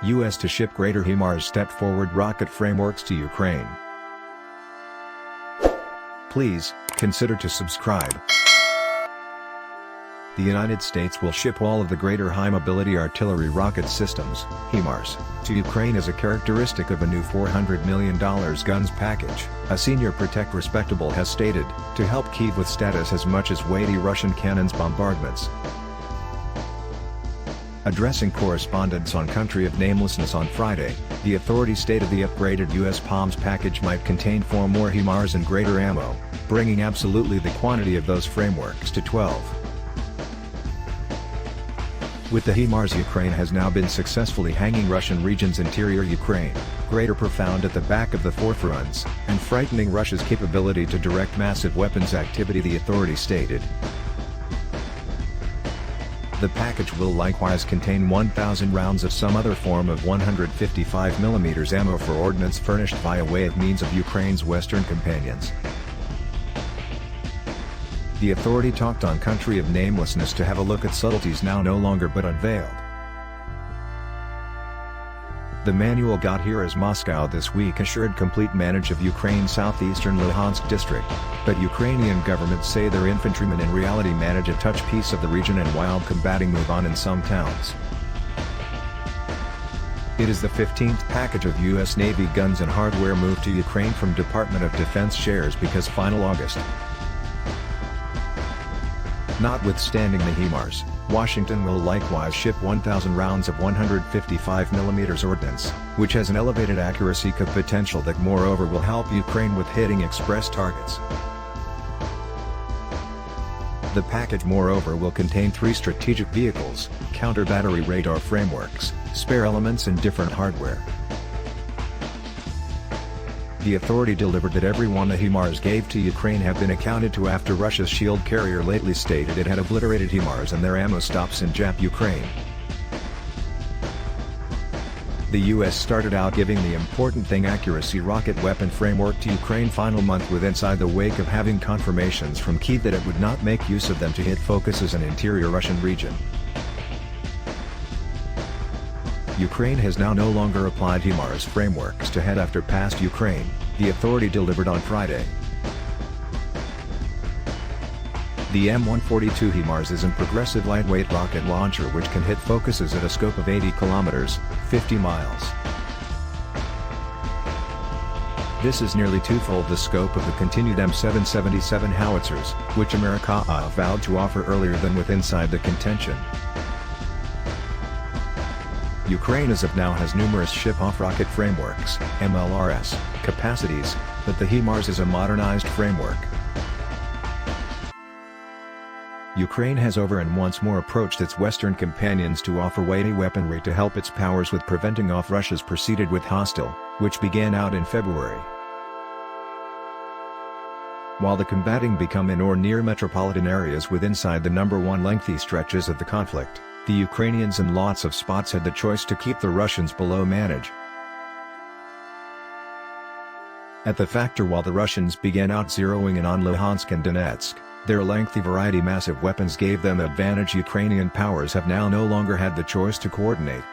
U.S. to ship greater HIMARS step-forward rocket frameworks to Ukraine. Please, consider to subscribe. The United States will ship all of the greater high-mobility artillery rocket systems, HIMARS, to Ukraine as a characteristic of a new $400 million guns package, a senior Protect Respectable has stated, to help Kyiv with status as much as weighty Russian cannons bombardments. Addressing correspondents on Country of Namelessness on Friday, the authority stated the upgraded U.S. POMS package might contain 4 more HIMARS and greater ammo, bringing absolutely the quantity of those frameworks to 12. With the HIMARS, Ukraine has now been successfully hanging Russian regions interior Ukraine, greater profound at the back of the forefronts, and frightening Russia's capability to direct massive weapons activity, the authority stated. The package will likewise contain 1,000 rounds of some other form of 155mm ammo for ordnance furnished via way of means of Ukraine's western companions. The authority talked on Country of Namelessness to have a look at subtleties now no longer but unveiled. The manual got here as Moscow this week assured complete manage of Ukraine's southeastern Luhansk district, but Ukrainian governments say their infantrymen in reality manage a touch piece of the region and while combating move on in some towns. It is the 15th package of U.S. Navy guns and hardware moved to Ukraine from Department of Defense shares because final August. Notwithstanding the HIMARS, Washington will likewise ship 1,000 rounds of 155mm ordnance, which has an elevated accuracy potential that moreover will help Ukraine with hitting express targets. The package moreover will contain 3 strategic vehicles, counter-battery radar frameworks, spare elements and different hardware. The authority delivered that every one the HIMARS gave to Ukraine have been accounted to after Russia's shield carrier lately stated it had obliterated HIMARS and their ammo stops in Jap, Ukraine. The U.S. started out giving the important thing accuracy rocket weapon framework to Ukraine final month with inside the wake of having confirmations from Kyiv that it would not make use of them to hit focuses in interior Russian region. Ukraine has now no longer applied HIMARS frameworks to head after past Ukraine, the authority delivered on Friday. The M142 HIMARS is a progressive lightweight rocket launcher which can hit focuses at a scope of 80 kilometers, 50 miles. This is nearly twofold the scope of the continued M777 howitzers, which America vowed to offer earlier than with inside the contention. Ukraine as of now has numerous ship-off rocket frameworks, MLRS, capacities, but the HIMARS is a modernized framework. Ukraine has over and once more approached its Western companions to offer weighty weaponry to help its powers with preventing off Russia's proceeded with hostile, which began out in February. While the combating become in or near metropolitan areas with inside the #1 lengthy stretches of the conflict, the Ukrainians in lots of spots had the choice to keep the Russians below manage. At the factor while the Russians began out zeroing in on Luhansk and Donetsk, their lengthy variety massive weapons gave them advantage. Ukrainian powers have now no longer had the choice to coordinate.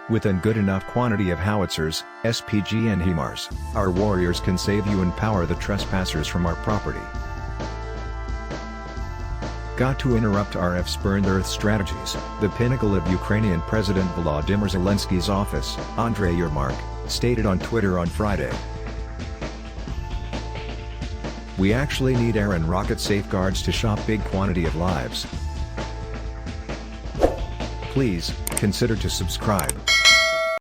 With a good enough quantity of howitzers, SPG and HIMARS, our warriors can save you and power the trespassers from our property. Got to interrupt RF spurned Earth strategies, the pinnacle of Ukrainian President Volodymyr Zelensky's office, Andrei Yermak, stated on Twitter on Friday. We actually need air and rocket safeguards to stop big quantity of lives. Please, consider to subscribe.